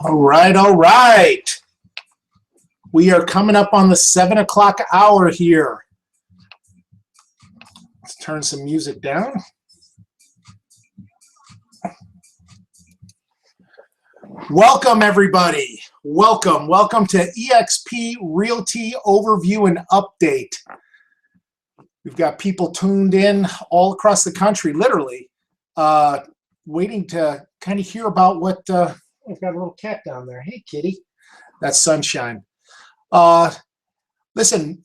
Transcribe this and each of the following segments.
All right, all right. We are coming up on the 7 o'clock hour here. Let's turn some music down. Welcome, everybody. Welcome to eXp Realty Overview and Update. We've got people tuned in all across the country, literally, waiting to kind of hear about what, I've got a little cat down there. Hey, kitty. That's Sunshine. Listen,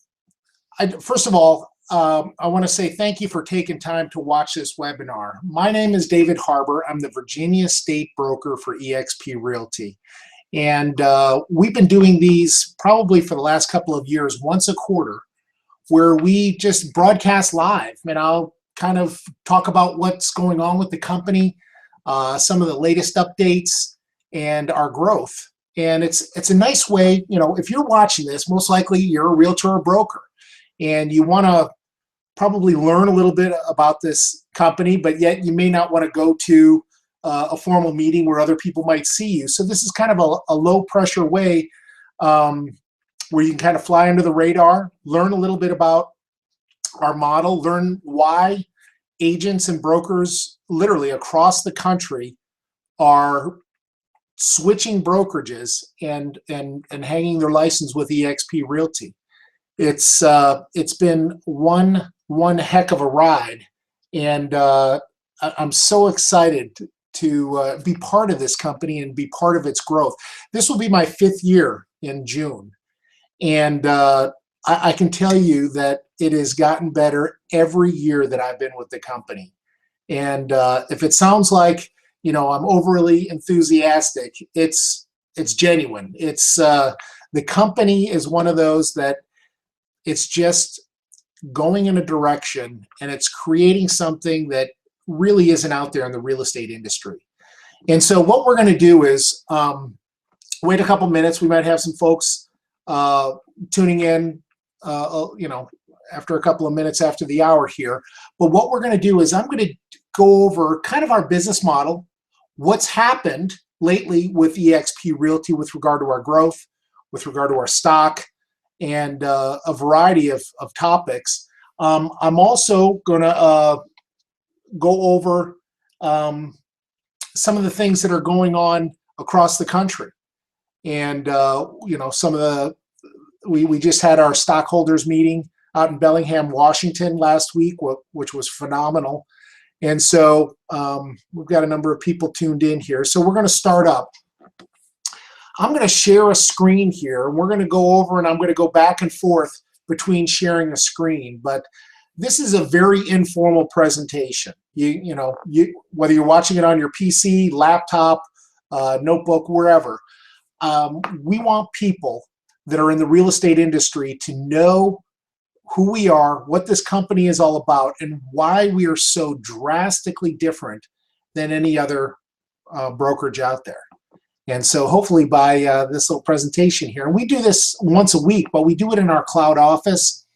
first of all, I want to say thank you for taking time to watch this webinar. My name is David Harbour. I'm the Virginia State Broker for eXp Realty. And we've been doing these probably for the last couple of years, once a quarter, where we just broadcast live. And I'll kind of talk about what's going on with the company, some of the latest updates, and our growth. And it's a nice way, you know, if you're watching this, most likely you're a realtor or broker, and you want to probably learn a little bit about this company, but yet you may not want to go to a formal meeting where other people might see you. So this is kind of a low pressure way where you can kind of fly under the radar, learn a little bit about our model, learn why agents and brokers literally across the country are switching brokerages and hanging their license with eXp Realty. It's been one heck of a ride, and I'm so excited to be part of this company and be part of its growth. This will be my 5th year in June, and I can tell you that it has gotten better every year that I've been with the company. And if it sounds like, you know, I'm overly enthusiastic, it's genuine. It's the company is one of those that it's just going in a direction, and it's creating something that really isn't out there in the real estate industry. And so what we're going to do is wait a couple minutes. We might have some folks tuning in, you know, after a couple of minutes after the hour here. But what we're going to do is I'm going to go over kind of our business model, what's happened lately with eXp Realty with regard to our growth, with regard to our stock, and a variety of topics. I'm also going to go over some of the things that are going on across the country. And, you know, some of the, we just had our stockholders meeting out in Bellingham, Washington last week, which was phenomenal. And so we've got a number of people tuned in here. So we're going to start up. I'm going to share a screen here. We're going to go over, and I'm going to go back and forth between sharing a screen. But this is a very informal presentation. You know, whether you're watching it on your PC, laptop, notebook, wherever, we want people that are in the real estate industry to know who we are, what this company is all about, and why we are so drastically different than any other brokerage out there. And so hopefully by this little presentation here, and we do this once a week, but we do it in our cloud office.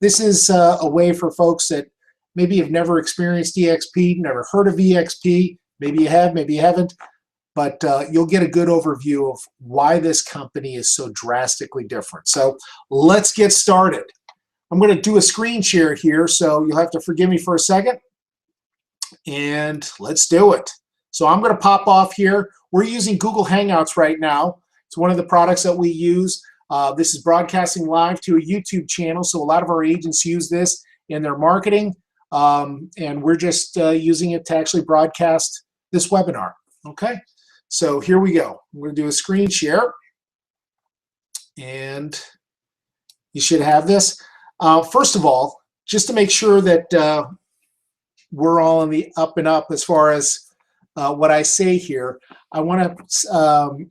This is a way for folks that maybe have never experienced eXp, never heard of eXp, maybe you have, maybe you haven't, but you'll get a good overview of why this company is so drastically different. So let's get started. I'm going to do a screen share here, so you'll have to forgive me for a second, and let's do it. So I'm going to pop off here. We're using Google Hangouts right now. It's one of the products that we use. This is broadcasting live to a YouTube channel, so a lot of our agents use this in their marketing, and we're just using it to actually broadcast this webinar. Okay, so here we go. I'm going to do a screen share, and you should have this. First of all, just to make sure that we're all on the up and up as far as what I say here, I want to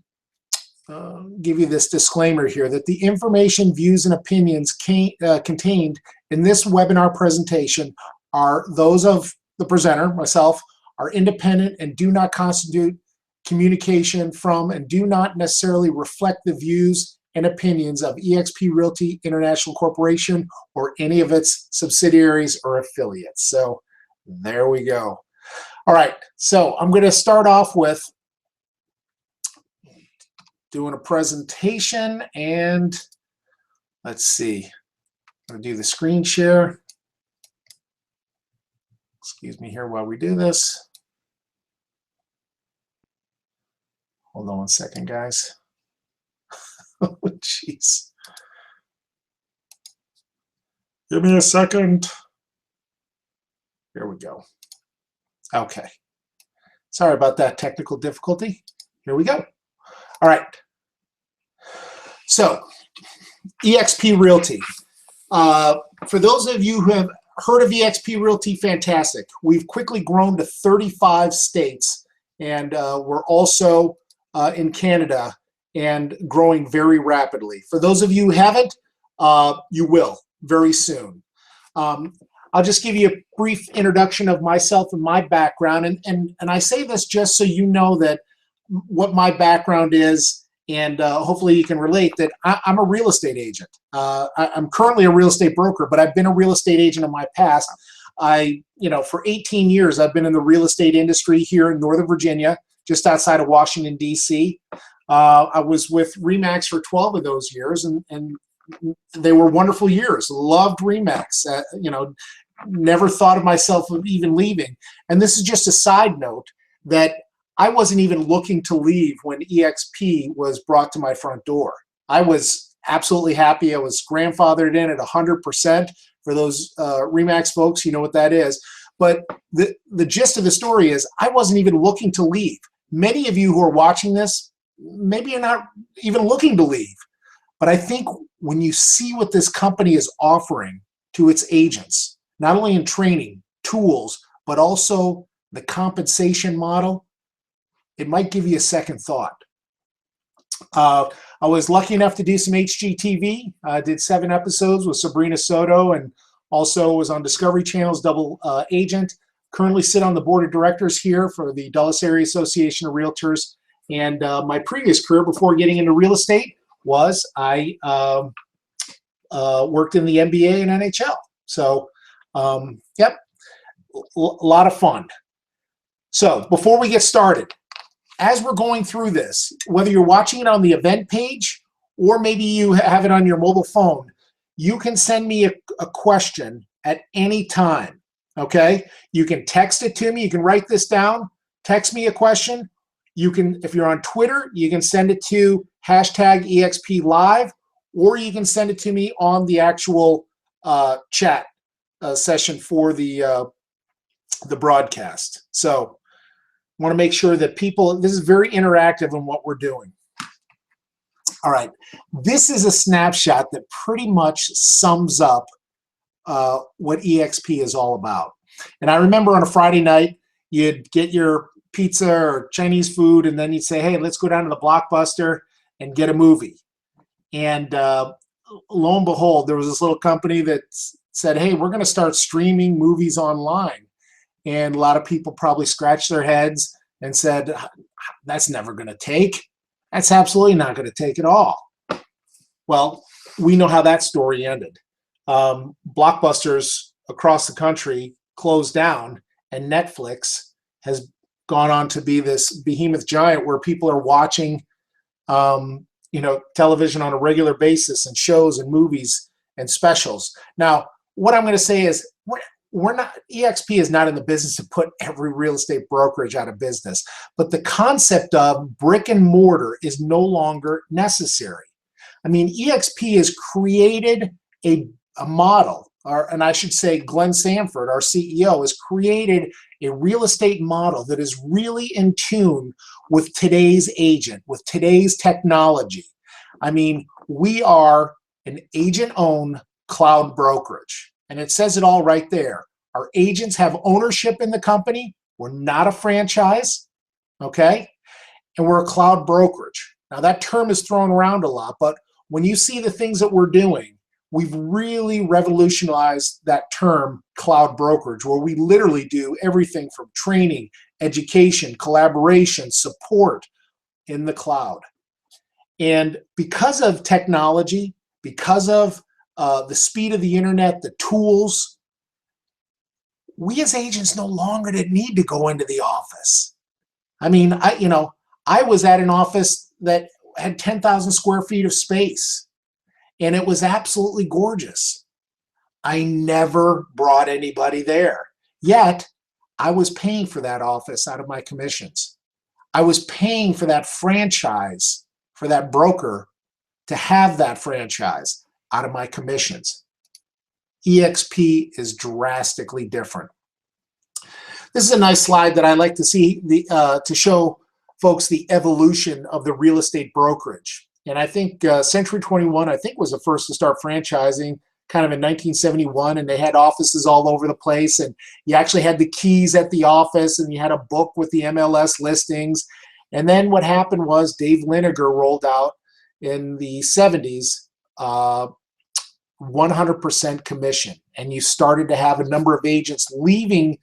give you this disclaimer here that the information, views, and opinions contained in this webinar presentation are those of the presenter, myself, are independent and do not constitute communication from and do not necessarily reflect the views and opinions of eXp Realty International Corporation or any of its subsidiaries or affiliates. So there we go. All right, so I'm going to start off with doing a presentation, and let's see. I'm going to do the screen share. Excuse me here while we do this. Hold on one second, guys. Oh, jeez. Give me a second. Here we go. Okay. Sorry about that technical difficulty. Here we go. All right. So, eXp Realty. For those of you who have heard of eXp Realty, fantastic. We've quickly grown to 35 states, and we're also in Canada and growing very rapidly. For those of you who haven't, you will very soon. I'll just give you a brief introduction of myself and my background, and I say this just so you know that what my background is, and hopefully you can relate that I'm a real estate agent. I'm currently a real estate broker, but I've been a real estate agent in my past. For 18 years, I've been in the real estate industry here in Northern Virginia, just outside of Washington, D.C. I was with RE/MAX for 12 of those years, and they were wonderful years. Loved RE/MAX. Never thought of myself of even leaving. And this is just a side note that I wasn't even looking to leave when eXp was brought to my front door. I was absolutely happy. I was grandfathered in at 100%. For those RE/MAX folks, you know what that is. But the gist of the story is I wasn't even looking to leave. Many of you who are watching this, maybe you're not even looking to leave. But I think when you see what this company is offering to its agents, not only in training, tools, but also the compensation model, it might give you a second thought. I was lucky enough to do some HGTV. I did 7 episodes with Sabrina Soto, and also was on Discovery Channel's Double Agent. Currently sit on the board of directors here for the Dulles Area Association of Realtors. And my previous career before getting into real estate was I worked in the NBA and NHL. So, yep, a lot of fun. So before we get started, as we're going through this, whether you're watching it on the event page or maybe you have it on your mobile phone, you can send me a question at any time, okay? You can text it to me. You can write this down. Text me a question. You can, if you're on Twitter, you can send it to #EXPLive, or you can send it to me on the actual chat session for the broadcast. So I want to make sure that people, this is very interactive in what we're doing. All right, this is a snapshot that pretty much sums up what eXp is all about. And I remember on a Friday night, you'd get your pizza or Chinese food, and then you'd say, hey, let's go down to the Blockbuster and get a movie. And lo and behold, there was this little company that said, hey, we're going to start streaming movies online. And a lot of people probably scratched their heads and said, that's never going to take. That's absolutely not going to take at all. Well, we know how that story ended. Blockbusters across the country closed down, and Netflix has gone on to be this behemoth giant where people are watching television on a regular basis, and shows and movies and specials. Now, what I'm going to say is we're not, eXp is not in the business to put every real estate brokerage out of business, but the concept of brick and mortar is no longer necessary. I mean, eXp has created a model, and I should say Glenn Sanford, our CEO, has created a real estate model that is really in tune with today's agent, with today's technology. I mean, we are an agent-owned cloud brokerage, and it says it all right there. Our agents have ownership in the company. We're not a franchise, okay? And we're a cloud brokerage. Now, that term is thrown around a lot, but when you see the things that we're doing, we've really revolutionized that term cloud brokerage, where we literally do everything from training, education, collaboration, support in the cloud. And because of technology, because of the speed of the internet, the tools, we as agents no longer need to go into the office. I mean, I was at an office that had 10,000 square feet of space, and it was absolutely gorgeous. I never brought anybody there. Yet, I was paying for that office out of my commissions. I was paying for that franchise, for that broker to have that franchise out of my commissions. eXp is drastically different. This is a nice slide that I like to see to show folks the evolution of the real estate brokerage. And I think Century 21, I think, was the first to start franchising kind of in 1971, and they had offices all over the place, and you actually had the keys at the office, and you had a book with the MLS listings. And then what happened was Dave Liniger rolled out in the 70s 100% commission, and you started to have a number of agents leaving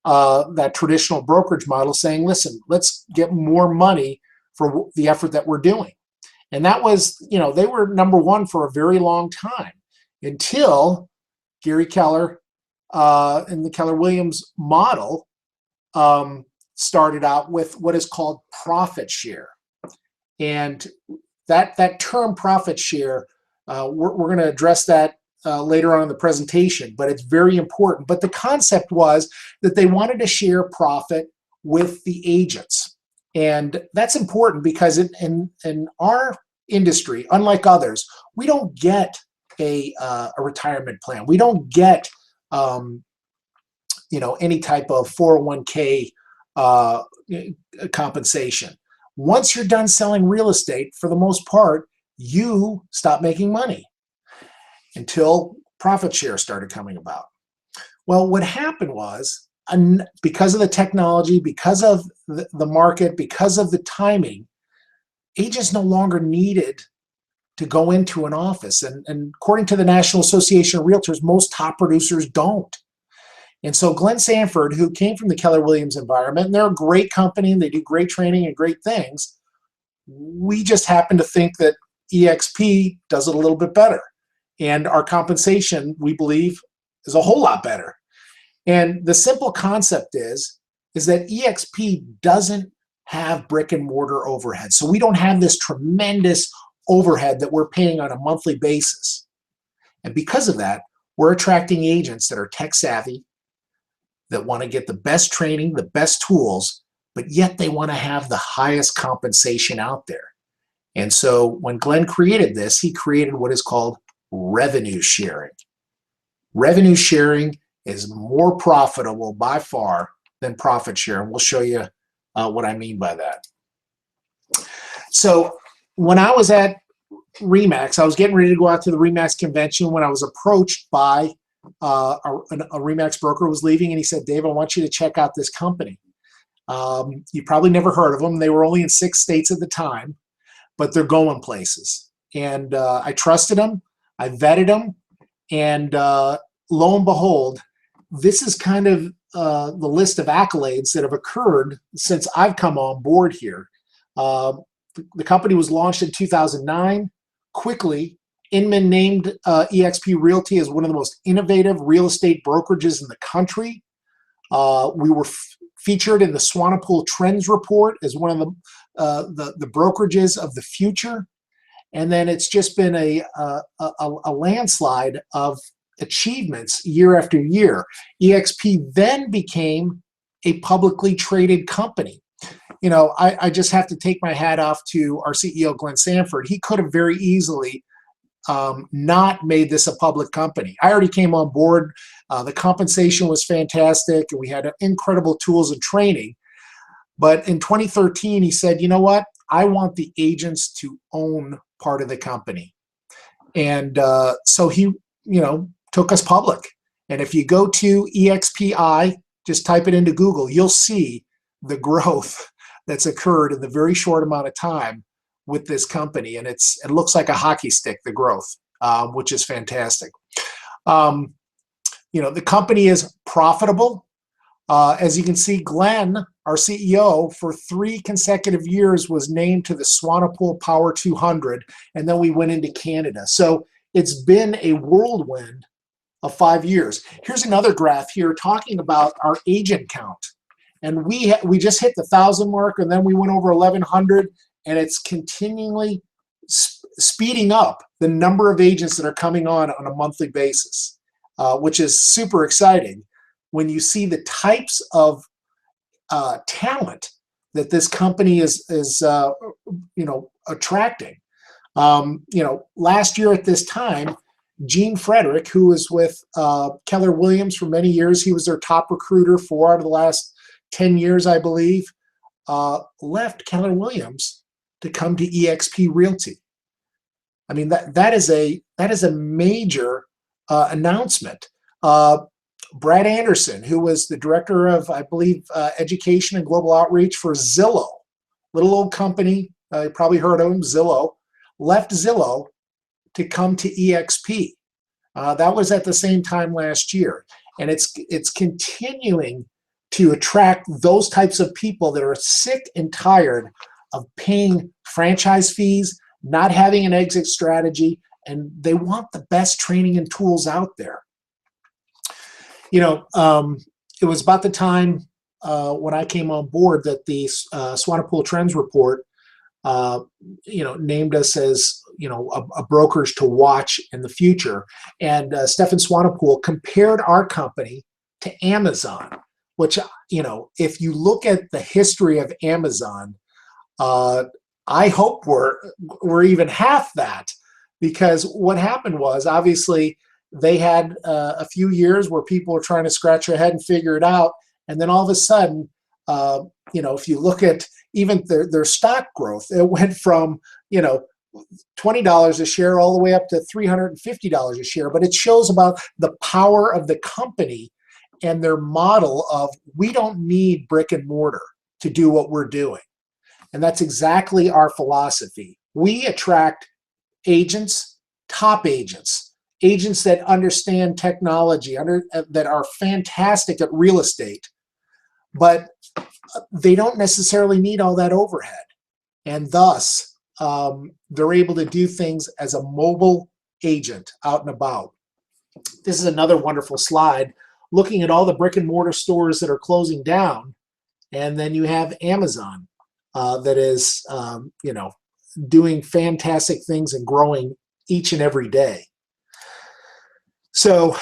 that traditional brokerage model, saying, listen, let's get more money for the effort that we're doing. And that was, you know, they were number one for a very long time until Gary Keller and the Keller-Williams model started out with what is called profit share. And that term profit share, we're going to address that later on in the presentation, but it's very important. But the concept was that they wanted to share profit with the agents. And that's important because in our industry, unlike others, we don't get a retirement plan. We don't get you know, any type of 401k compensation. Once you're done selling real estate, for the most part, you stop making money until profit share started coming about. Well, what happened was, because of the technology, because of the market, because of the timing, agents no longer needed to go into an office. And according to the National Association of Realtors, most top producers don't. And so Glenn Sanford, who came from the Keller-Williams environment, and they're a great company, and they do great training and great things, we just happen to think that eXp does it a little bit better. And our compensation, we believe, is a whole lot better. And the simple concept is that eXp doesn't have brick and mortar overhead. So we don't have this tremendous overhead that we're paying on a monthly basis. And because of that, we're attracting agents that are tech savvy, that want to get the best training, the best tools, but yet they want to have the highest compensation out there. And so when Glenn created this, he created what is called revenue sharing. Revenue sharing is more profitable by far than profit share, and we'll show you what I mean by that. So when I was at RE/MAX, I was getting ready to go out to the RE/MAX convention when I was approached by a RE/MAX broker who was leaving, and he said, Dave, I want you to check out this company. You probably never heard of them. They were only in 6 states at the time, but they're going places. And I trusted them. I vetted them. And lo and behold, this is kind of the list of accolades that have occurred since I've come on board here. The company was launched in 2009. Quickly, Inman named eXp Realty as one of the most innovative real estate brokerages in the country. We were featured in the Swanepoel Trends Report as one of the brokerages of the future. And then it's just been a landslide of achievements year after year. eXp then became a publicly traded company. You know, I just have to take my hat off to our CEO, Glenn Sanford. He could have very easily not made this a public company. I already came on board. The compensation was fantastic, and we had incredible tools and training. But in 2013, he said, you know what? I want the agents to own part of the company. And so he, you know, took us public. And if you go to EXPI, just type it into Google, you'll see the growth that's occurred in the very short amount of time with this company. And it looks like a hockey stick, the growth, which is fantastic. You know, the company is profitable. As you can see, Glenn, our CEO, for 3 consecutive years was named to the Swanepoel Power 200, and then we went into Canada. So it's been a whirlwind of 5 years. Here's another graph here talking about our agent count. And we just hit the 1,000 mark, and then we went over 1,100, and it's continually speeding up the number of agents that are coming on a monthly basis, which is super exciting when you see the types of talent that this company is attracting. Last year at this time, Gene Frederick, who was with Keller Williams for many years, he was their top recruiter 4 out of the last 10 years, I believe, left Keller Williams to come to eXp Realty. I mean, that is a major announcement. Brad Anderson, who was the director of, I believe, education and global outreach for Zillow, little old company, you probably heard of him, Zillow, left Zillow to come to eXp. That was at the same time last year, and it's continuing to attract those types of people that are sick and tired of paying franchise fees, not having an exit strategy, and they want the best training and tools out there. It was about the time when I came on board that the Swanepoel Trends Report, named us as, a brokerage to watch in the future. And Stefan Swanepoel compared our company to Amazon, which, if you look at the history of Amazon, I hope we're even half that, because what happened was, obviously, they had a few years where people were trying to scratch their head and figure it out, and then all of a sudden, if you look at even their stock growth, it went from $20 a share all the way up to $350 a share. But it shows about the power of the company and their model of, we don't need brick and mortar to do what we're doing. And that's exactly our philosophy. We attract agents, top agents, agents that understand technology, that are fantastic at real estate, but they don't necessarily need all that overhead. And thus, they're able to do things as a mobile agent out and about. This is another wonderful slide looking at all the brick and mortar stores that are closing down. And then you have Amazon that is, doing fantastic things and growing each and every day. So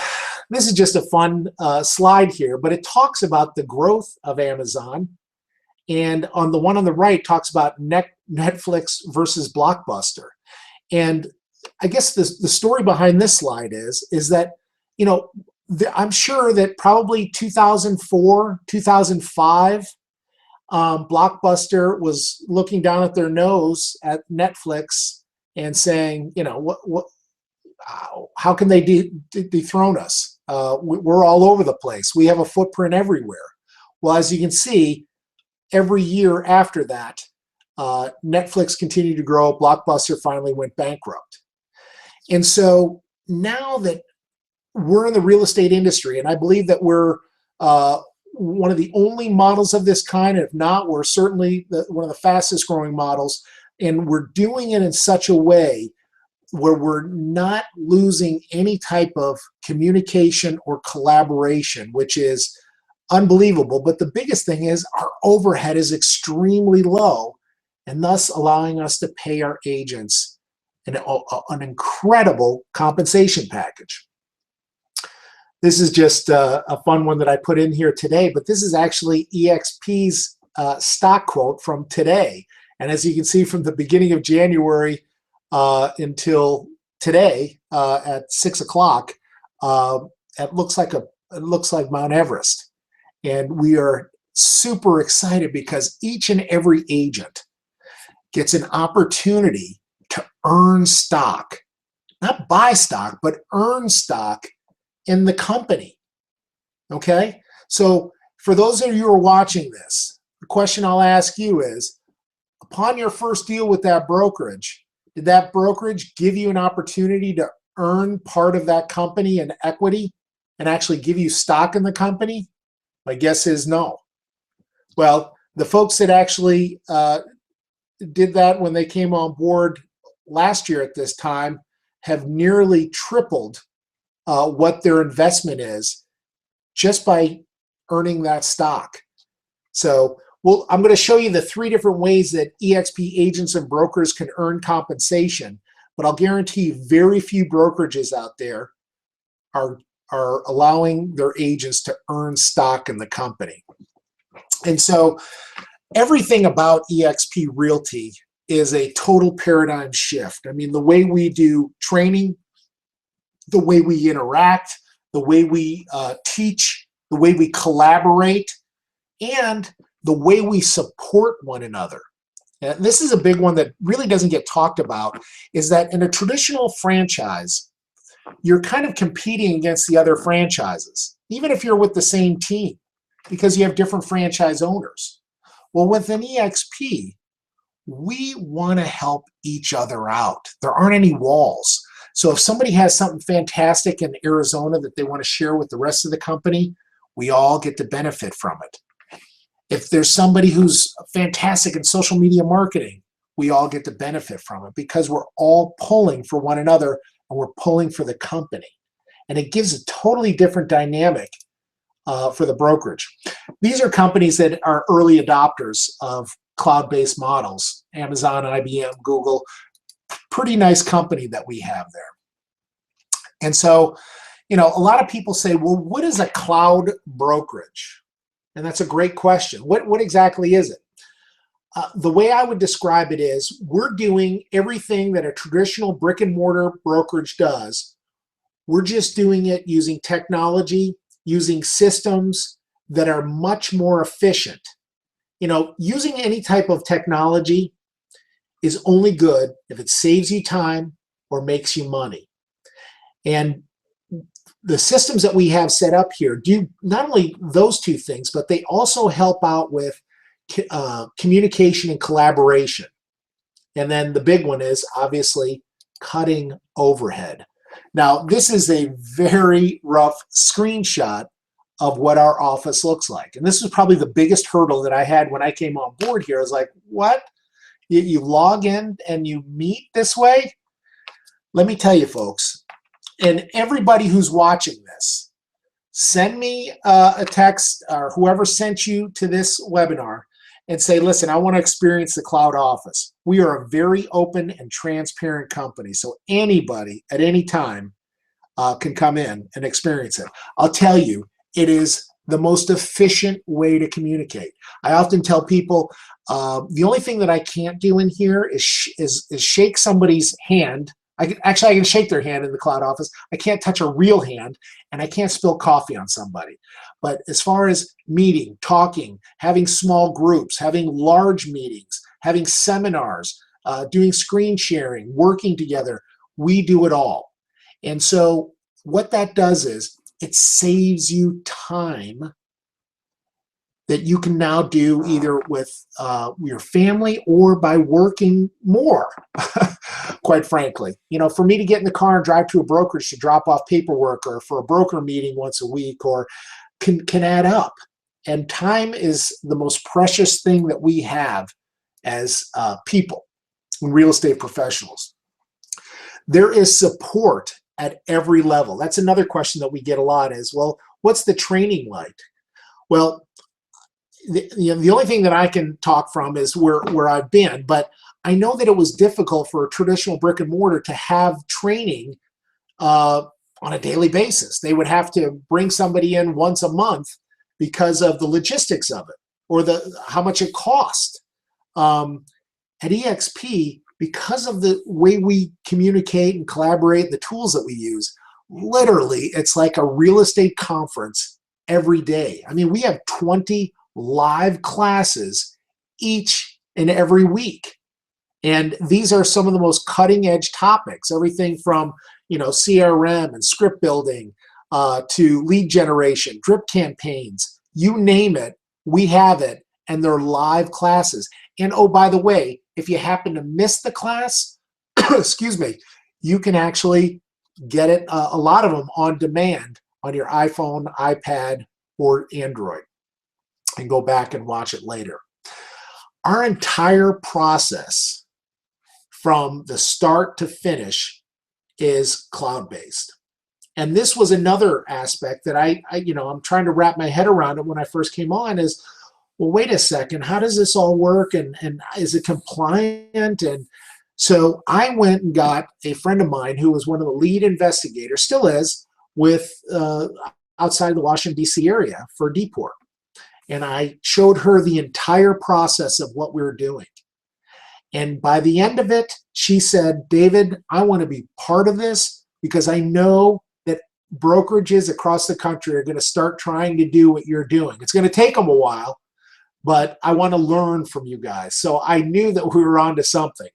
this is just a fun slide here, but it talks about the growth of Amazon. And on the one on the right talks about Netflix versus Blockbuster. And I guess the story behind this slide is that, I'm sure that probably 2004, 2005, Blockbuster was looking down at their nose at Netflix and saying, how can they dethrone us? We're all over the place. We have a footprint everywhere. Well, as you can see, every year after that, Netflix continued to grow. Blockbuster finally went bankrupt. And so now that we're in the real estate industry, and I believe that we're one of the only models of this kind, if not, we're certainly one of the fastest growing models, and we're doing it in such a way where we're not losing any type of communication or collaboration, which is unbelievable. But the biggest thing is our overhead is extremely low, and thus allowing us to pay our agents an incredible compensation package. This is just a fun one that I put in here today, but this is actually eXp's stock quote from today. And as you can see, from the beginning of January until today at 6 o'clock, it looks like Mount Everest. And we are super excited because each and every agent gets an opportunity to earn stock, not buy stock, but earn stock in the company. Okay? So for those of you who are watching this, the question I'll ask you is, upon your first deal with that brokerage, did that brokerage give you an opportunity to earn part of that company in equity and actually give you stock in the company? My guess is no. Well, the folks that actually did that when they came on board last year at this time have nearly tripled what their investment is just by earning that stock. So Well, I'm going to show you the 3 different ways that eXp agents and brokers can earn compensation, but I'll guarantee you very few brokerages out there are allowing their agents to earn stock in the company. And so everything about eXp Realty is a total paradigm shift. I mean, the way we do training, the way we interact, the way we teach, the way we collaborate, and the way we support one another. And this is a big one that really doesn't get talked about, is that in a traditional franchise, you're kind of competing against the other franchises, even if you're with the same team, because you have different franchise owners. Well, with an eXp, we want to help each other out. There aren't any walls. So if somebody has something fantastic in Arizona that they want to share with the rest of the company, we all get to benefit from it. If there's somebody who's fantastic in social media marketing, we all get to benefit from it because we're all pulling for one another and we're pulling for the company. And it gives a totally different dynamic for the brokerage. These are companies that are early adopters of cloud-based models. Amazon, IBM, Google, pretty nice company that we have there. And so, you know, a lot of people say, well, what is a cloud brokerage? And that's a great question. What exactly is it? The way I would describe it is we're doing everything that a traditional brick and mortar brokerage does. We're just doing it using technology, using systems that are much more efficient. You know, using any type of technology is only good if it saves you time or makes you money. And the systems that we have set up here do not only those 2 things, but they also help out with communication and collaboration. And then the big one is obviously cutting overhead. Now, this is a very rough screenshot of what our office looks like. And this was probably the biggest hurdle that I had when I came on board here. I was like, what? You log in and you meet this way? Let me tell you, folks, and everybody who's watching this, send me a text or whoever sent you to this webinar and say, listen, I want to experience the cloud office. We are a very open and transparent company, so anybody at any time can come in and experience it. I'll tell you, it is the most efficient way to communicate. I often tell people, the only thing that I can't do in here is shake somebody's hand. I can shake their hand in the cloud office. I can't touch a real hand, and I can't spill coffee on somebody. But as far as meeting, talking, having small groups, having large meetings, having seminars, doing screen sharing, working together, we do it all. And so what that does is it saves you time that you can now do either with your family or by working more, quite frankly. You know, for me to get in the car and drive to a brokerage to drop off paperwork or for a broker meeting once a week or can add up. And time is the most precious thing that we have as people, real estate professionals. There is support at every level. That's another question that we get a lot is, well, what's the training like? Well, the only thing that I can talk from is where I've been, but I know that it was difficult for a traditional brick and mortar to have training on a daily basis. They would have to bring somebody in once a month because of the logistics of it or how much it cost. At eXp, because of the way we communicate and collaborate, the tools that we use, literally it's like a real estate conference every day. I mean, we have 20 live classes each and every week. And these are some of the most cutting edge topics, everything from, you know, CRM and script building to lead generation, drip campaigns, you name it, we have it, and they're live classes. And oh, by the way, if you happen to miss the class, excuse me, you can actually get it, a lot of them on demand on your iPhone, iPad, or Android, and go back and watch it later. Our entire process from the start to finish is cloud-based. And this was another aspect that I'm trying to wrap my head around it when I first came on is, well, wait a second, how does this all work? And is it compliant? And so I went and got a friend of mine who was one of the lead investigators, still is, with outside the Washington, D.C. area for Deport. And I showed her the entire process of what we were doing. And by the end of it, she said, David, I want to be part of this because I know that brokerages across the country are going to start trying to do what you're doing. It's going to take them a while, but I want to learn from you guys. So I knew that we were onto something.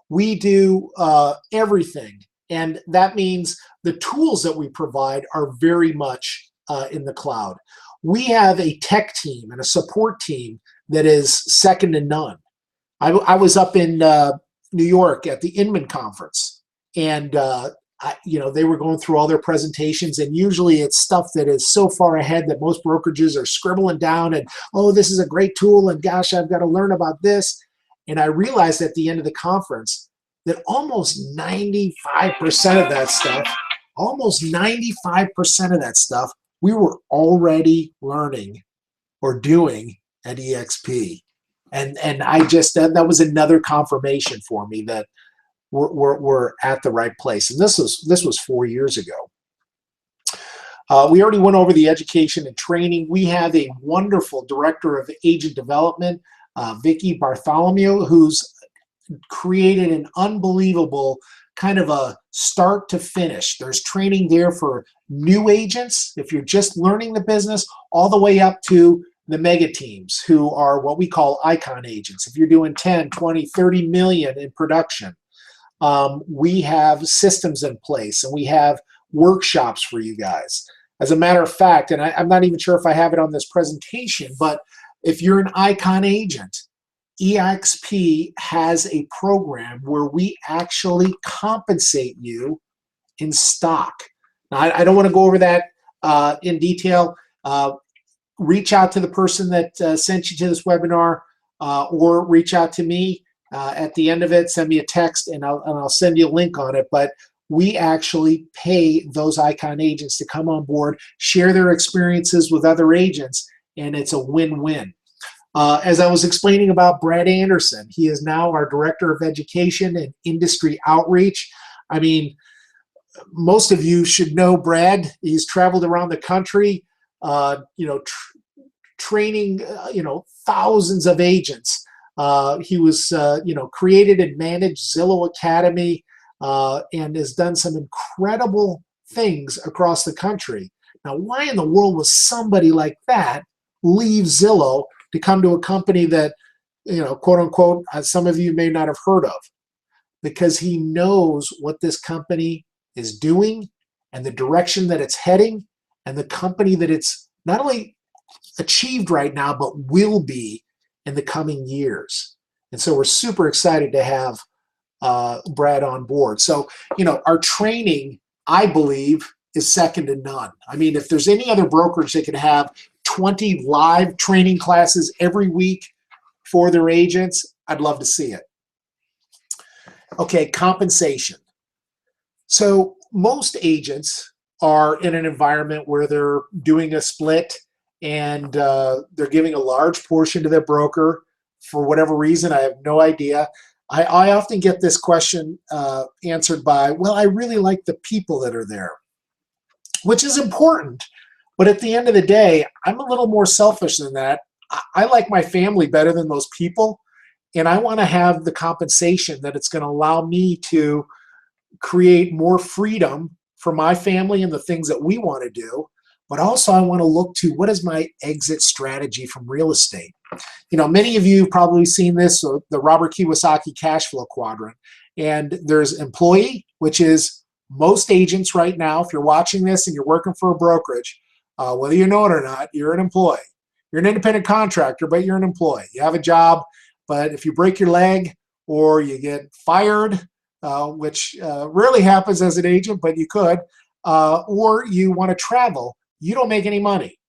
We do everything. And that means the tools that we provide are very much in the cloud. We have a tech team and a support team that is second to none. I was up in New York at the Inman conference, and they were going through all their presentations, and usually it's stuff that is so far ahead that most brokerages are scribbling down and, oh, this is a great tool, and gosh, I've got to learn about this. And I realized at the end of the conference that almost 95% of that stuff, we were already learning or doing at eXp. And I just, that was another confirmation for me that we're at the right place. And this was 4 years ago. We already went over the education and training. We have a wonderful director of agent development, Vicky Bartholomew, who's created an unbelievable kind of a start to finish. There's training there for new agents, if you're just learning the business, all the way up to the mega teams who are what we call icon agents. If you're doing 10, 20, 30 million in production, we have systems in place and we have workshops for you guys. As a matter of fact, and I'm not even sure if I have it on this presentation, but if you're an icon agent, eXp has a program where we actually compensate you in stock. Now, I don't want to go over that in detail. Reach out to the person that sent you to this webinar, or reach out to me at the end of it. Send me a text, and I'll send you a link on it. But we actually pay those icon agents to come on board, share their experiences with other agents, and it's a win-win. As I was explaining about Brad Anderson, he is now our Director of Education and Industry Outreach. I mean, most of you should know Brad. He's traveled around the country, training, thousands of agents. He was, created and managed Zillow Academy and has done some incredible things across the country. Now, why in the world would somebody like that leave Zillow to come to a company that, quote unquote, as some of you may not have heard of? Because he knows what this company is doing and the direction that it's heading and the company that it's not only achieved right now, but will be in the coming years. And so we're super excited to have Brad on board. So, our training, I believe, is second to none. I mean, if there's any other brokerage that could have 20 live training classes every week for their agents, I'd love to see it. Okay, compensation. So most agents are in an environment where they're doing a split and they're giving a large portion to their broker for whatever reason. I have no idea. I often get this question answered by, well, I really like the people that are there, which is important. But at the end of the day, I'm a little more selfish than that. I like my family better than those people, and I want to have the compensation that it's going to allow me to create more freedom for my family and the things that we want to do. But also I want to look to what is my exit strategy from real estate. Many of you have probably seen this, the Robert Kiyosaki cash flow quadrant. And there's employee, which is most agents right now, if you're watching this and you're working for a brokerage, whether you know it or not, you're an employee. You're an independent contractor, but you're an employee. You have a job, but if you break your leg or you get fired, which rarely happens as an agent, but you could, or you want to travel, you don't make any money,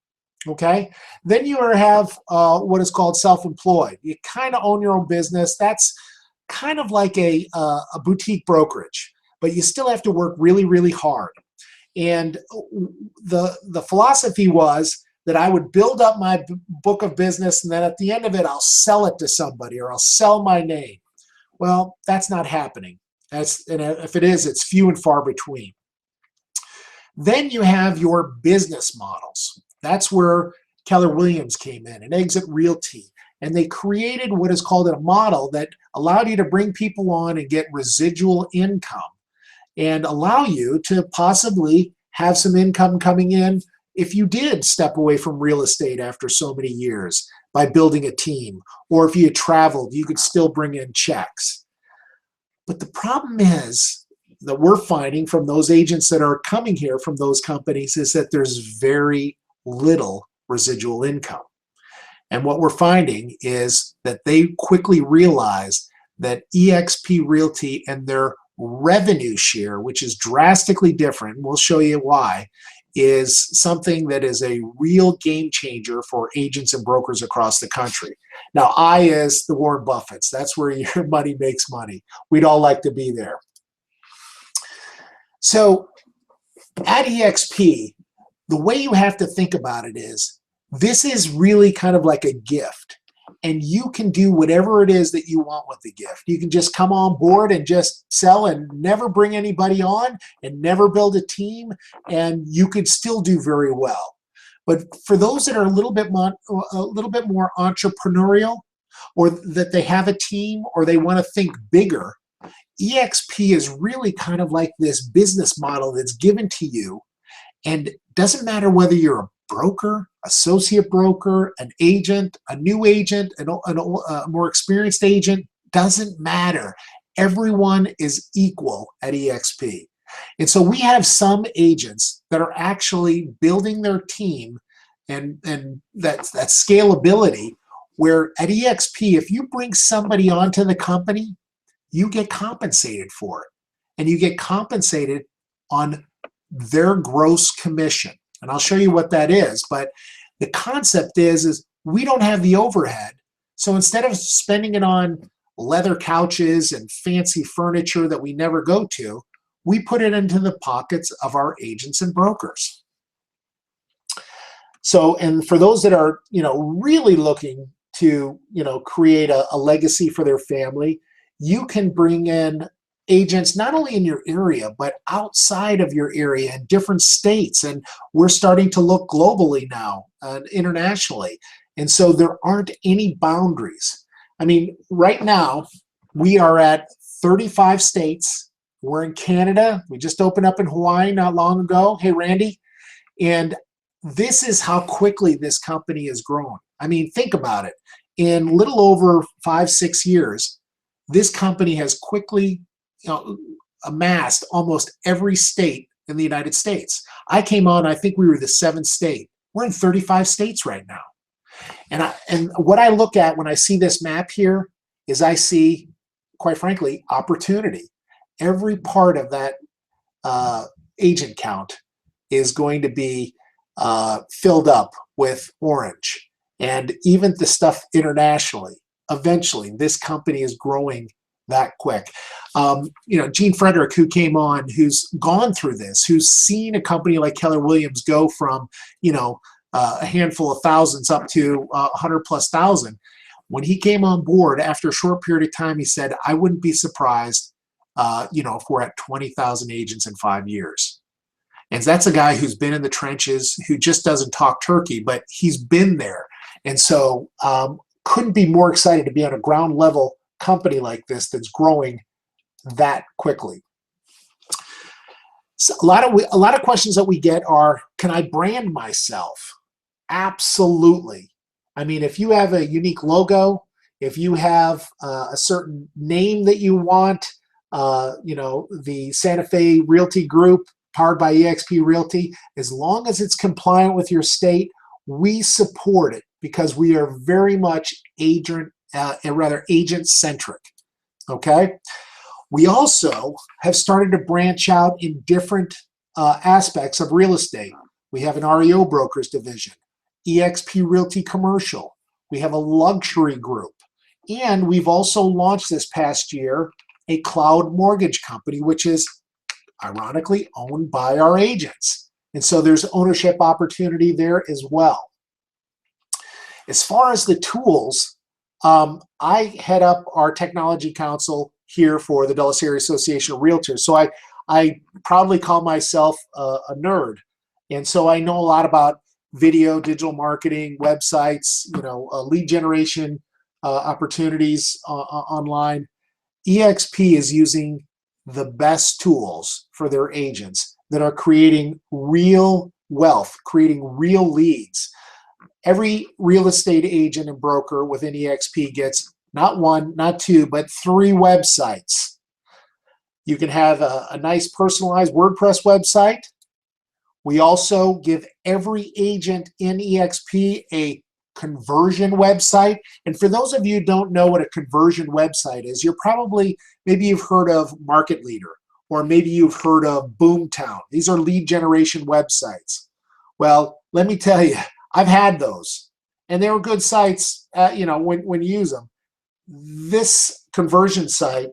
okay? Then you have what is called self-employed. You kind of own your own business. That's kind of like a boutique brokerage, but you still have to work really, really hard. And the philosophy was that I would build up my book of business and then at the end of it, I'll sell it to somebody or I'll sell my name. Well, that's not happening. And if it is, it's few and far between. Then you have your business models. That's where Keller Williams came in and eXp Realty. And they created what is called a model that allowed you to bring people on and get residual income and allow you to possibly have some income coming in if you did step away from real estate after so many years by building a team, or if you had traveled, you could still bring in checks. But the problem is that we're finding from those agents that are coming here from those companies is that there's very little residual income. And what we're finding is that they quickly realize that eXp Realty and their revenue share, which is drastically different, we'll show you why, is something that is a real game changer for agents and brokers across the country. Now, I is the Warren Buffetts. That's where your money makes money. We'd all like to be there. So at eXp, the way you have to think about it is, this is really kind of like a gift. And you can do whatever it is that you want with the gift. You can just come on board and just sell and never bring anybody on and never build a team, and you could still do very well. But for those that are a little bit more entrepreneurial, or that they have a team, or they want to think bigger, eXp is really kind of like this business model that's given to you, and doesn't matter whether you're a broker, associate broker, an agent, a new agent, a more experienced agent, doesn't matter. Everyone is equal at eXp. And so we have some agents that are actually building their team and that scalability, where at eXp, if you bring somebody onto the company, you get compensated for it. And you get compensated on their gross commission. And I'll show you what that is. But the concept is we don't have the overhead. So instead of spending it on leather couches and fancy furniture that we never go to, we put it into the pockets of our agents and brokers. So, and for those that are, really looking to, create a legacy for their family, you can bring in agents not only in your area, but outside of your area in different states. And we're starting to look globally now, internationally. And so there aren't any boundaries. I mean, right now, we are at 35 states. We're in Canada. We just opened up in Hawaii not long ago. Hey, Randy. And this is how quickly this company has grown. I mean, think about it. In little over 5-6 years, this company has quickly amassed almost every state in the United States. I came on, I think we were the 7th state. We're in 35 states right now. And what I look at when I see this map here is I see, quite frankly, opportunity. Every part of that agent count is going to be filled up with orange. And even the stuff internationally, eventually, this company is growing that quick. Gene Frederick, who came on, who's gone through this, who's seen a company like Keller Williams go from, a handful of thousands up to 100,000+. When he came on board, after a short period of time, he said, I wouldn't be surprised, if we're at 20,000 agents in 5 years. And that's a guy who's been in the trenches, who just doesn't talk turkey, but he's been there. And so couldn't be more excited to be on a ground level company like this that's growing that quickly. So a lot of questions that we get are, can I brand myself? Absolutely. I mean, if you have a unique logo, if you have a certain name that you want, the Santa Fe Realty Group, powered by eXp Realty, as long as it's compliant with your state, we support it because we are very much agent-centric, okay? We also have started to branch out in different aspects of real estate. We have an REO brokers division, eXp Realty Commercial. We have a luxury group. And we've also launched this past year a cloud mortgage company, which is ironically owned by our agents. And so there's ownership opportunity there as well. As far as the tools, I head up our technology council here for the Dulles Area Association of Realtors. So I probably call myself a nerd. And so I know a lot about video, digital marketing, websites, lead generation opportunities online. eXp is using the best tools for their agents that are creating real wealth, creating real leads. Every real estate agent and broker within eXp gets not one, not two, but 3 websites. You can have a nice personalized WordPress website. We also give every agent in eXp a conversion website. And for those of you who don't know what a conversion website is, maybe you've heard of Market Leader, or maybe you've heard of Boomtown. These are lead generation websites. Well, let me tell you, I've had those, and they were good sites, when you use them. This conversion site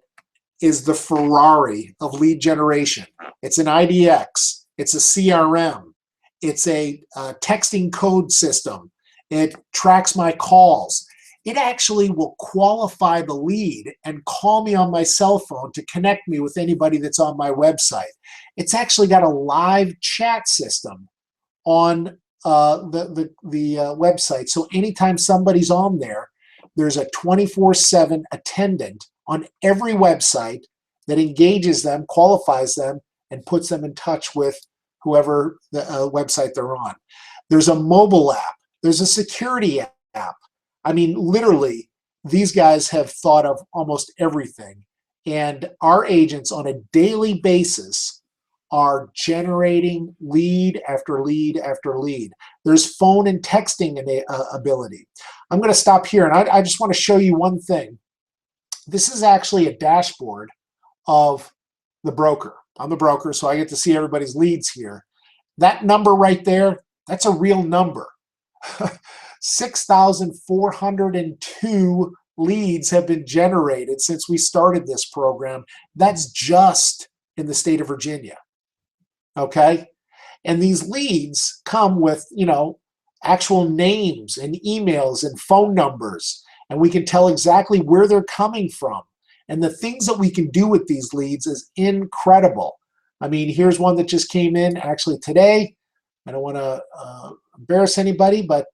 is the Ferrari of lead generation. It's an IDX. It's a CRM. It's a texting code system. It tracks my calls. It actually will qualify the lead and call me on my cell phone to connect me with anybody that's on my website. It's actually got a live chat system on the website. So anytime somebody's on there, there's a 24/7 attendant on every website that engages them, qualifies them, and puts them in touch with whoever the website they're on. There's a mobile app. There's a security app. I mean, literally, these guys have thought of almost everything. And our agents on a daily basis are generating lead after lead after lead. There's phone and texting ability. I'm going to stop here, and I just want to show you one thing. This is actually a dashboard of the broker. I'm the broker, so I get to see everybody's leads here. That number right there, that's a real number. 6,402 leads have been generated since we started this program. That's just in the state of Virginia. Okay? And these leads come with, actual names and emails and phone numbers, and we can tell exactly where they're coming from. And the things that we can do with these leads is incredible. I mean, here's one that just came in actually today. I don't want to embarrass anybody, but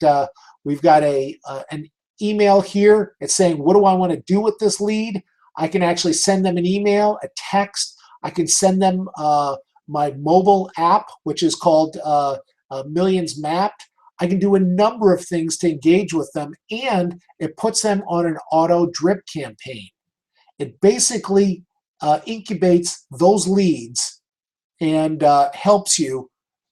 we've got an email here. It's saying, what do I want to do with this lead? I can actually send them an email, a text. I can send them my mobile app, which is called Millions Mapped. I can do a number of things to engage with them, and it puts them on an auto drip campaign. It basically incubates those leads and helps you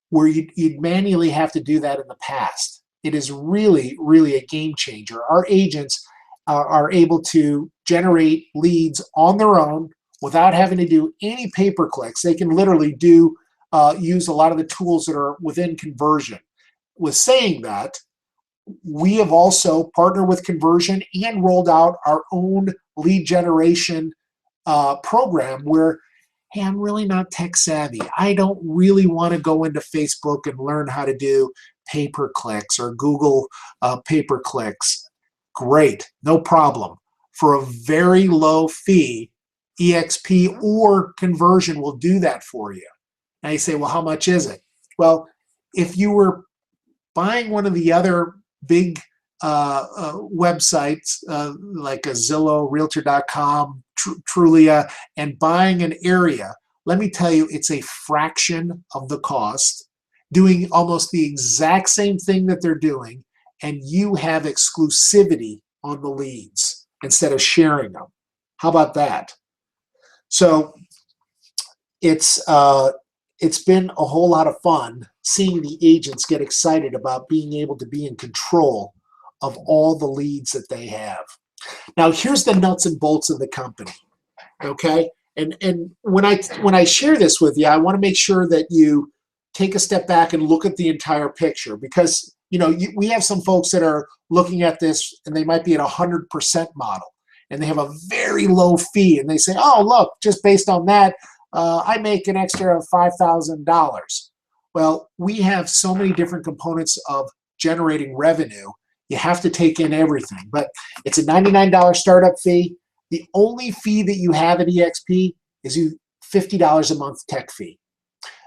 where you'd manually have to do that in the past. It is really, really a game changer. Our agents are able to generate leads on their own without having to do any pay-per-clicks. They can literally use a lot of the tools that are within conversion. With saying that, we have also partnered with Conversion and rolled out our own lead generation program where, hey, I'm really not tech savvy. I don't really want to go into Facebook and learn how to do pay-per-clicks or Google pay-per-clicks. Great, no problem. For a very low fee, eXp or Conversion will do that for you. Now you say, well, how much is it? Well, if you were buying one of the other big websites like a Zillow, Realtor.com, Trulia, and buying an area, let me tell you, it's a fraction of the cost, doing almost the exact same thing that they're doing, and you have exclusivity on the leads instead of sharing them. How about that? So it's been a whole lot of fun seeing the agents get excited about being able to be in control of all the leads that they have. Now, here's the nuts and bolts of the company, okay? And when I share this with you, I want to make sure that you take a step back and look at the entire picture, because we have some folks that are looking at this and they might be at 100% model and they have a very low fee and they say, oh, look, just based on that, I make an extra $5,000. Well, we have so many different components of generating revenue You have to take in everything. But it's a $99 startup fee. The only fee that you have at eXp is $50 a month tech fee.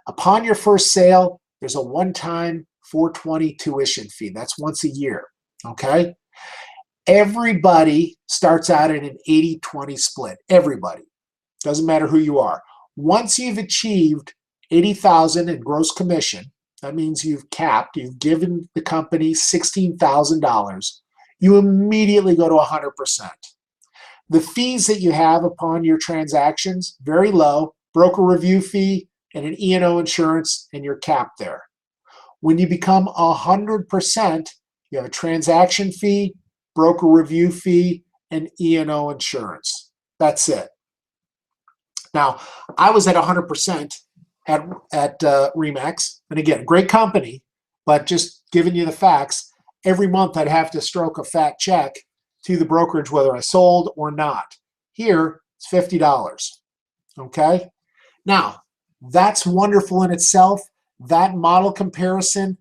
Upon your first sale, there's a one-time $420 tuition fee. That's once a year, okay? Everybody starts out at an 80-20 split. Everybody. Doesn't matter who you are. Once you've achieved $80,000 in gross commission, that means you've capped, you've given the company $16,000, you immediately go to 100%. The fees that you have upon your transactions, very low, broker review fee and an E&O insurance, and you're capped there. When you become 100%, you have a transaction fee, broker review fee, and E&O insurance. That's it. Now, I was at 100% at Remax, and again, great company, but just giving you the facts, every month I'd have to stroke a fat check to the brokerage whether I sold or not. Here, it's $50, okay? Now, that's wonderful in itself. That model comparison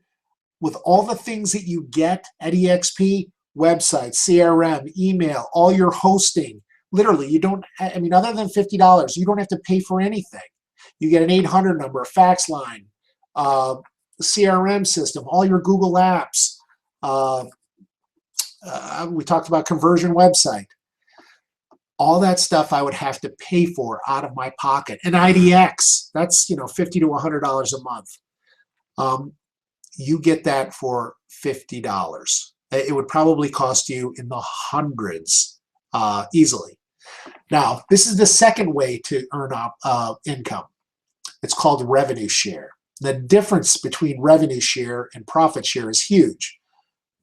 with all the things that you get at eXp, website, CRM, email, all your hosting, literally, you don't, I mean, other than $50, you don't have to pay for anything. You get an 800 number, a fax line, CRM system, all your Google apps. We talked about conversion website. All that stuff I would have to pay for out of my pocket. And IDX, that's $50 to $100 a month. You get that for $50. It would probably cost you in the hundreds easily. Now, this is the second way to earn income. It's called revenue share. The difference between revenue share and profit share is huge.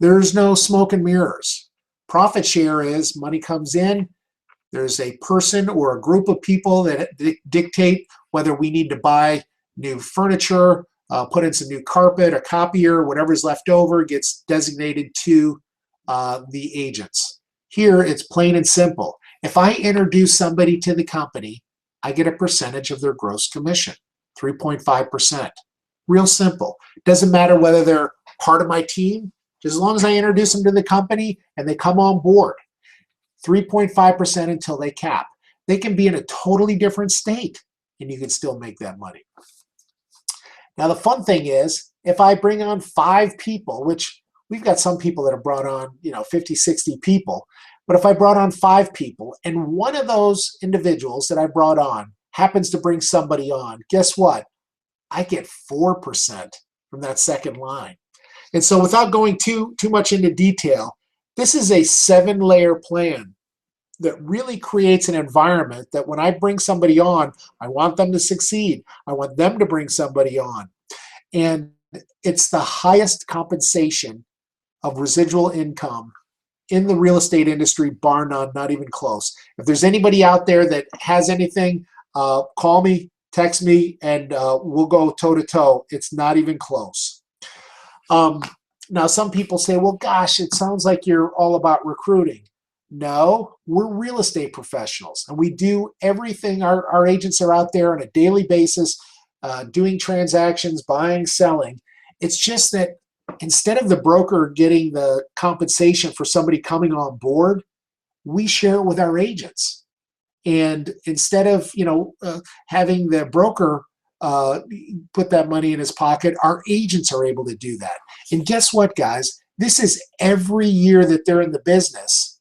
There's no smoke and mirrors. Profit share is money comes in, there's a person or a group of people that dictate whether we need to buy new furniture, put in some new carpet, a copier, whatever's left over gets designated to the agents. Here, it's plain and simple. If I introduce somebody to the company, I get a percentage of their gross commission, 3.5%. Real simple. Doesn't matter whether they're part of my team, just as long as I introduce them to the company and they come on board. 3.5% until they cap. They can be in a totally different state and you can still make that money. Now the fun thing is, if I bring on 5 people, which we've got some people that have brought on 50, 60 people, but if I brought on 5 people and one of those individuals that I brought on happens to bring somebody on, guess what? I get 4% from that second line. And so without going too much into detail, this is a 7-layer plan that really creates an environment that when I bring somebody on, I want them to succeed. I want them to bring somebody on. And it's the highest compensation of residual income in the real estate industry, bar none, not even close. If there's anybody out there that has anything, call me, text me, and we'll go toe-to-toe. It's not even close. Now, some people say, well, gosh, it sounds like you're all about recruiting. No, we're real estate professionals, and we do everything. Our agents are out there on a daily basis doing transactions, buying, selling. It's just that instead of the broker getting the compensation for somebody coming on board, we share it with our agents. And instead of having the broker put that money in his pocket, our agents are able to do that. And guess what, guys? This is every year that they're in the business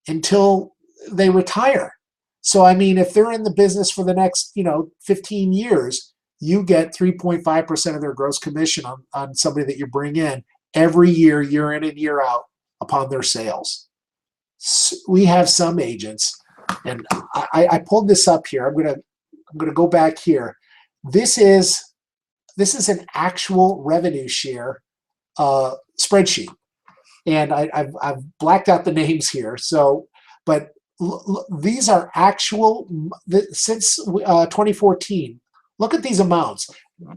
until they retire. So, I mean, if they're in the business for the next, 15 years, you get 3.5% of their gross commission on somebody that you bring in every year, year in and year out upon their sales. So we have some agents, and I pulled this up here. I'm gonna go back here. This is an actual revenue share spreadsheet, and I've blacked out the names here. So, but these are actual since 2014. Look at these amounts.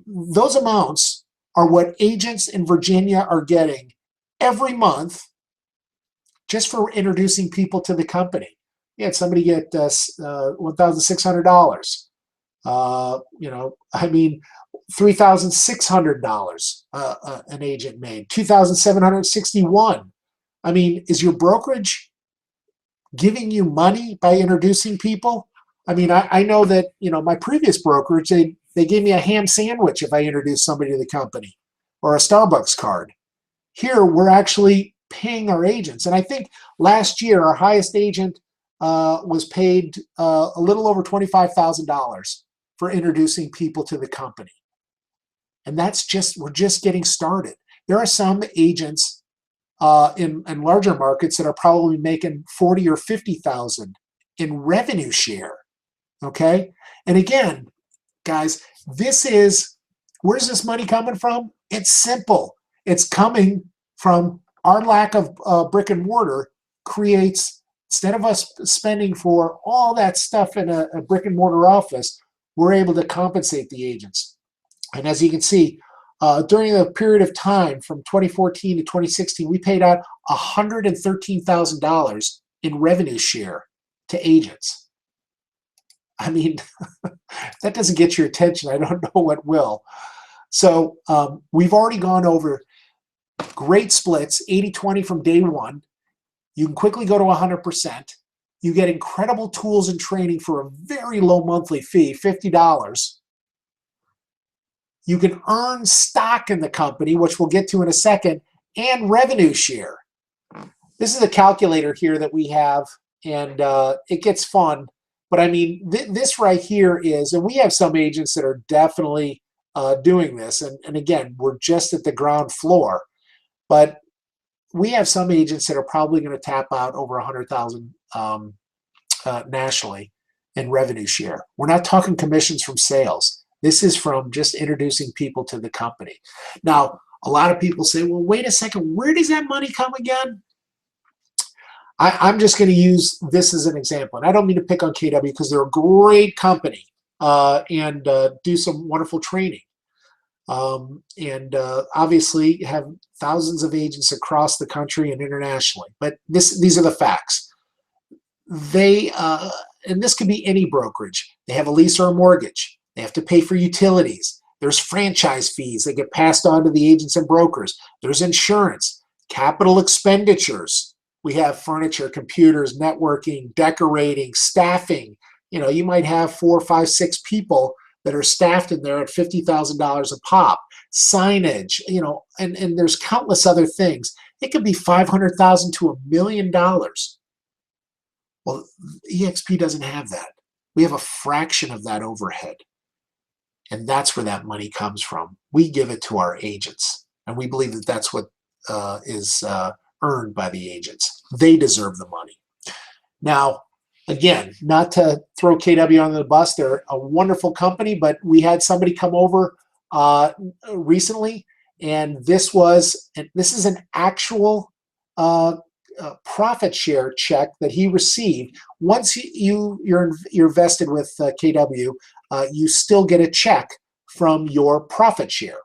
Those amounts are what agents in Virginia are getting every month just for introducing people to the company. You had somebody get $1,600. $3,600 an agent made. $2,761 I mean, is your brokerage giving you money by introducing people? I mean, I know that, my previous brokerage, they gave me a ham sandwich if I introduced somebody to the company, or a Starbucks card. Here, we're actually paying our agents. And I think last year, our highest agent was paid a little over $25,000 for introducing people to the company. And we're just getting started. There are some agents in larger markets that are probably making 40 or 50,000 in revenue share. Okay. And again, guys, where's this money coming from? It's simple. It's coming from our lack of brick and mortar creates, instead of us spending for all that stuff in a brick and mortar office, we're able to compensate the agents. And as you can see, during the period of time from 2014 to 2016, we paid out $113,000 in revenue share to agents. I mean, that doesn't get your attention. I don't know what will. So we've already gone over great splits, 80-20 from day one. You can quickly go to 100%. You get incredible tools and training for a very low monthly fee, $50. You can earn stock in the company, which we'll get to in a second, and revenue share. This is a calculator here that we have, and it gets fun. But I mean, this right here is, and we have some agents that are definitely doing this. And again, we're just at the ground floor. But we have some agents that are probably going to tap out over 100,000 nationally in revenue share. We're not talking commissions from sales. This is from just introducing people to the company. Now, a lot of people say, well, wait a second, where does that money come again? I'm just going to use this as an example. And I don't mean to pick on KW because they're a great company and do some wonderful training. And obviously have thousands of agents across the country and internationally. But these are the facts. And this could be any brokerage. They have a lease or a mortgage. They have to pay for utilities. There's franchise fees that get passed on to the agents and brokers. There's insurance, capital expenditures. We have furniture, computers, networking, decorating, staffing. You might have 4, 5, 6 people that are staffed in there at $50,000 a pop. Signage, and there's countless other things. It could be $500,000 to $1 million. Well, eXp doesn't have that. We have a fraction of that overhead. And that's where that money comes from. We give it to our agents. And we believe that that's what is earned by the agents. They deserve the money. Now, again, not to throw KW under the bus, they're a wonderful company, but we had somebody come over recently, and this is an actual profit share check that he received. Once you're vested with KW, you still get a check from your profit share.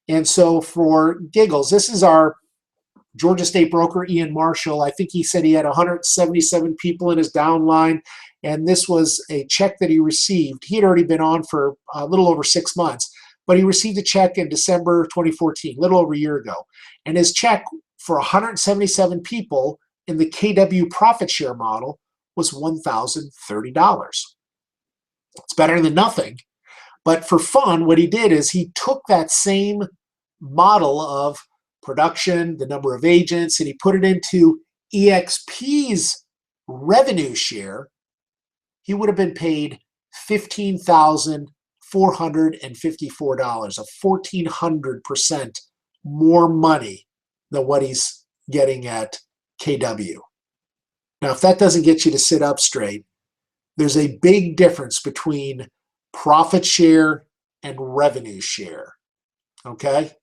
And so for giggles, this is our Georgia State broker, Ian Marshall. I think he said he had 177 people in his downline, and this was a check that he received. He had already been on for a little over 6 months, but he received a check in December 2014, a little over a year ago. And his check for 177 people in the KW profit share model was $1,030. It's better than nothing. But for fun, what he did is he took that same model of production, the number of agents, and he put it into eXp's revenue share. He would have been paid $15,454, a 1,400% more money than what he's getting at KW. Now, if that doesn't get you to sit up straight, there's a big difference between profit share and revenue share. Okay?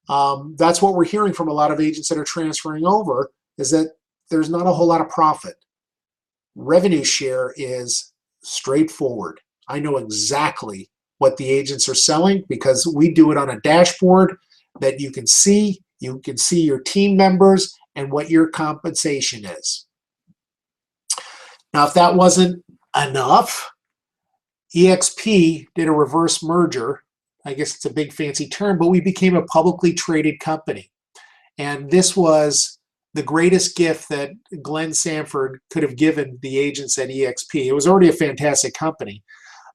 That's what we're hearing from a lot of agents that are transferring over, is that there's not a whole lot of profit. Revenue share is straightforward. I know exactly what the agents are selling because we do it on a dashboard that you can see. You can see your team members and what your compensation is. Now, if that wasn't enough, eXp did a reverse merger. I guess it's a big fancy term, but we became a publicly traded company. And this was the greatest gift that Glenn Sanford could have given the agents at eXp. It was already a fantastic company.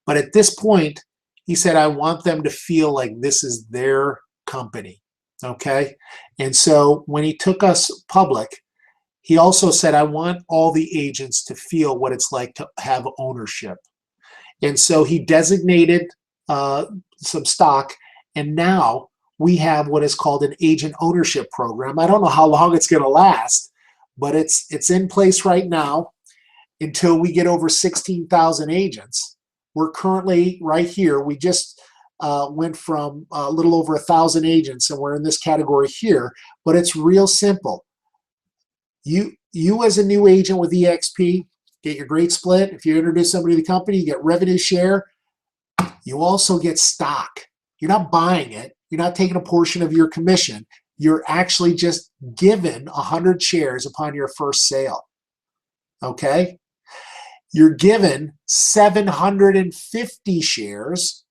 But at this point, he said, I want them to feel like this is their company. Okay? And so when he took us public, he also said, I want all the agents to feel what it's like to have ownership. And so he designated some stock, and now we have what is called an agent ownership program. I don't know how long it's going to last, but it's in place right now until we get over 16,000 agents. We're currently right here. We just went from a little over 1,000 agents, and we're in this category here. But it's real simple. You as a new agent with eXp get your great split. If you introduce somebody to the company, you get revenue share. You also get stock. You're not buying it. You're not taking a portion of your commission. You're actually just given 100 shares upon your first sale. Okay? You're given 750 shares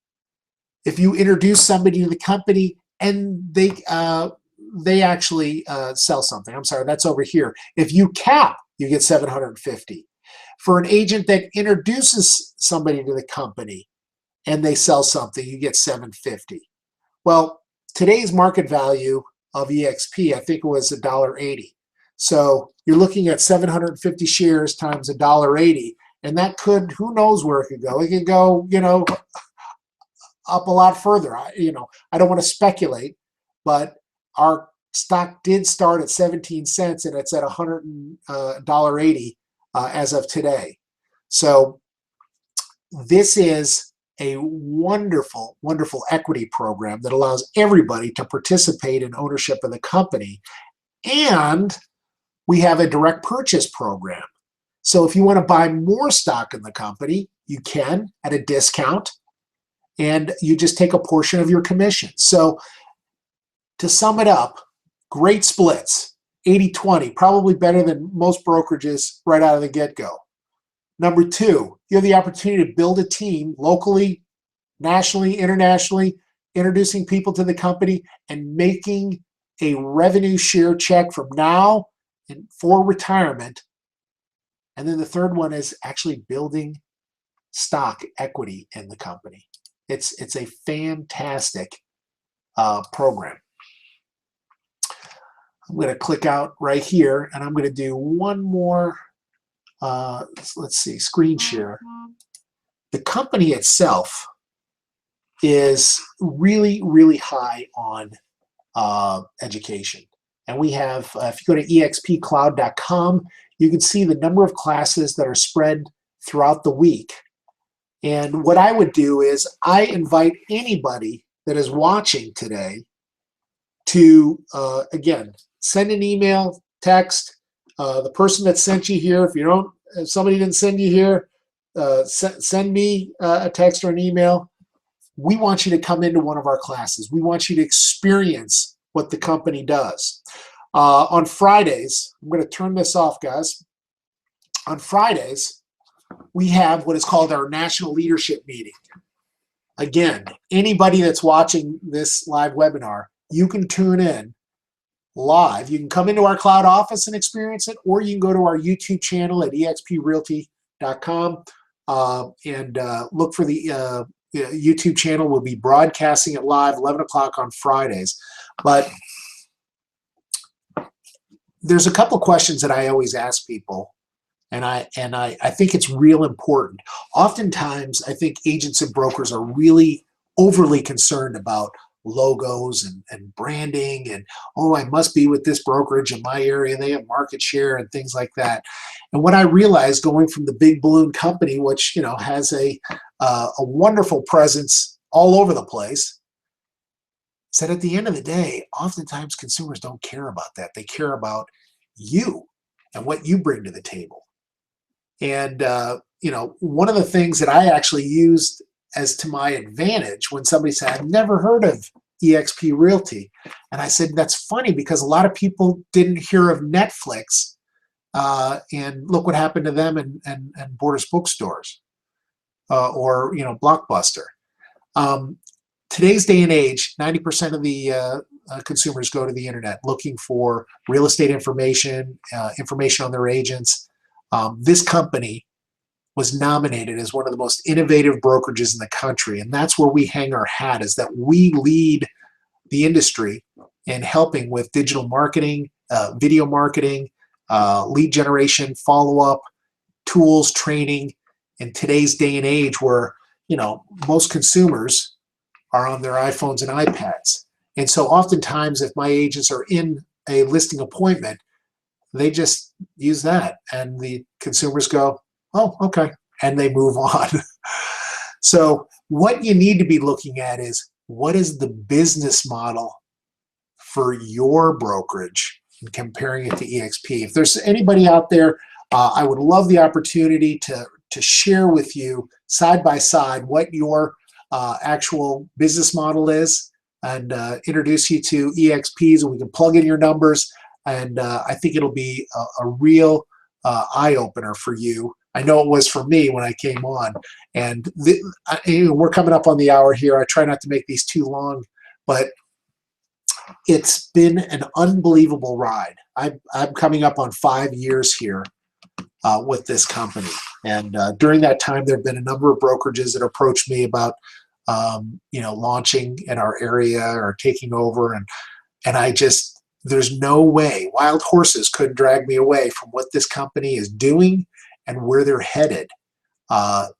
if you introduce somebody to the company and they actually sell something. I'm sorry, that's over here. If you cap, you get 750. For an agent that introduces somebody to the company and they sell something, you get 750. Well, today's market value of eXp, I think it was $1.80. So you're looking at 750 shares times $1.80, and that could, who knows where it could go. It could go, up a lot further. I don't want to speculate, but our stock did start at 17 cents, and it's at $100.80 as of today. So this is a wonderful, wonderful equity program that allows everybody to participate in ownership of the company. And we have a direct purchase program. So if you want to buy more stock in the company, you can at a discount, and you just take a portion of your commission. So to sum it up, great splits, 80-20, probably better than most brokerages right out of the get-go. Number two, you have the opportunity to build a team locally, nationally, internationally, introducing people to the company and making a revenue share check from now and for retirement. And then the third one is actually building stock equity in the company. It's a fantastic program. I'm going to click out right here, and I'm going to do one more, let's see, screen share. The company itself is really, really high on education. And we have, if you go to expcloud.com, you can see the number of classes that are spread throughout the week. And what I would do is I invite anybody that is watching today to, again, send an email, text, the person that sent you here. If somebody didn't send you here, send me a text or an email. We want you to come into one of our classes. We want you to experience what the company does. On Fridays, I'm going to turn this off, guys. On Fridays, we have what is called our National Leadership Meeting. Again, anybody that's watching this live webinar, you can tune in live. You can come into our cloud office and experience it, or you can go to our YouTube channel at exprealty.com and look for the YouTube channel. We'll be broadcasting it live 11 o'clock on Fridays. But there's a couple questions that I always ask people, and I think it's real important. Oftentimes, I think agents and brokers are really overly concerned about logos and branding and, oh, I must be with this brokerage in my area, they have market share and things like that. And what I realized going from the big balloon company, which has a wonderful presence all over the place, is that at the end of the day, oftentimes consumers don't care about that. They care about you and what you bring to the table. And one of the things that I actually used as to my advantage when somebody said, I've never heard of eXp Realty. And I said, that's funny because a lot of people didn't hear of Netflix. And look what happened to them and Borders bookstores or Blockbuster. Today's day and age, 90% of the consumers go to the internet looking for real estate information, information on their agents. This company was nominated as one of the most innovative brokerages in the country, and that's where we hang our hat, is that we lead the industry in helping with digital marketing, video marketing, lead generation, follow-up, tools, training in today's day and age where, most consumers are on their iPhones and iPads. And so oftentimes if my agents are in a listing appointment, they just use that and the consumers go, oh, okay, and they move on. So what you need to be looking at is, what is the business model for your brokerage, and comparing it to eXp. If there's anybody out there, I would love the opportunity to share with you side by side what your actual business model is, and introduce you to eXps, and we can plug in your numbers, and I think it'll be a real eye-opener for you. I know it was for me when I came on, and we're coming up on the hour here. I try not to make these too long, but it's been an unbelievable ride. I'm coming up on 5 years here with this company, and during that time there have been a number of brokerages that approached me about launching in our area or taking over, and I just, there's no way, wild horses couldn't drag me away from what this company is doing and where they're headed.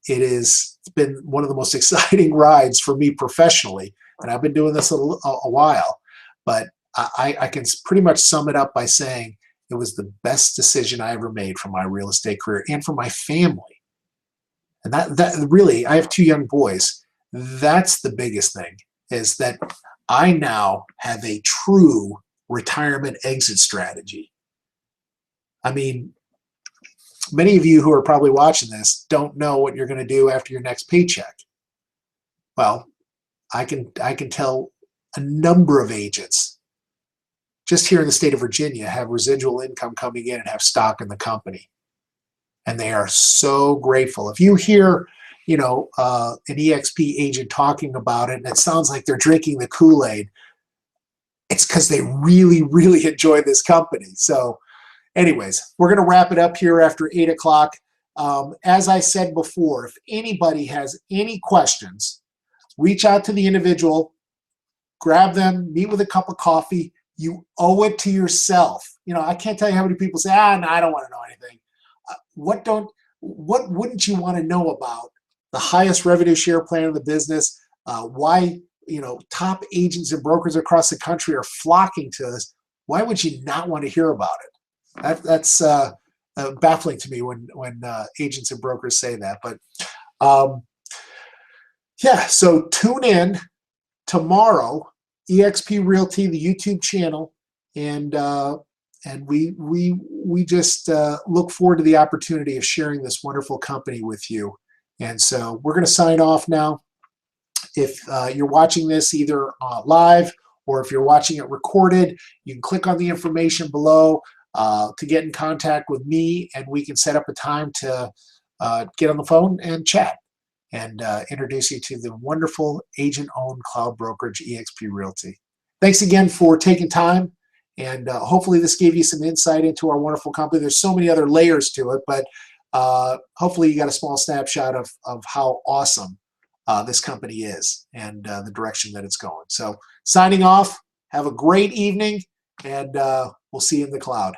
It's been one of the most exciting rides for me professionally, and I've been doing this a while, but I can pretty much sum it up by saying it was the best decision I ever made for my real estate career and for my family. And that really, I have 2 young boys. That's the biggest thing, is that I now have a true retirement exit strategy. I mean, many of you who are probably watching this don't know what you're going to do after your next paycheck. Well, I can tell a number of agents just here in the state of Virginia have residual income coming in and have stock in the company, and they are so grateful. If you hear an eXp agent talking about it and it sounds like they're drinking the Kool-Aid, it's because they really, really enjoy this company. So anyways, we're going to wrap it up here after 8 o'clock. As I said before, if anybody has any questions, reach out to the individual, grab them, meet with a cup of coffee. You owe it to yourself. I can't tell you how many people say, no, I don't want to know anything. What wouldn't you want to know about the highest revenue share plan in the business? Why top agents and brokers across the country are flocking to us? Why would you not want to hear about it? That's baffling to me when agents and brokers say that. But yeah, so tune in tomorrow, eXp Realty, the YouTube channel, and we just look forward to the opportunity of sharing this wonderful company with you. And so we're going to sign off now. If you're watching this either live or if you're watching it recorded, you can click on the information below to get in contact with me, and we can set up a time to get on the phone and chat and introduce you to the wonderful agent-owned cloud brokerage eXp Realty. Thanks again for taking time, and hopefully this gave you some insight into our wonderful company. There's so many other layers to it, but hopefully you got a small snapshot of how awesome this company is and the direction that it's going. So signing off, have a great evening, and we'll see you in the cloud.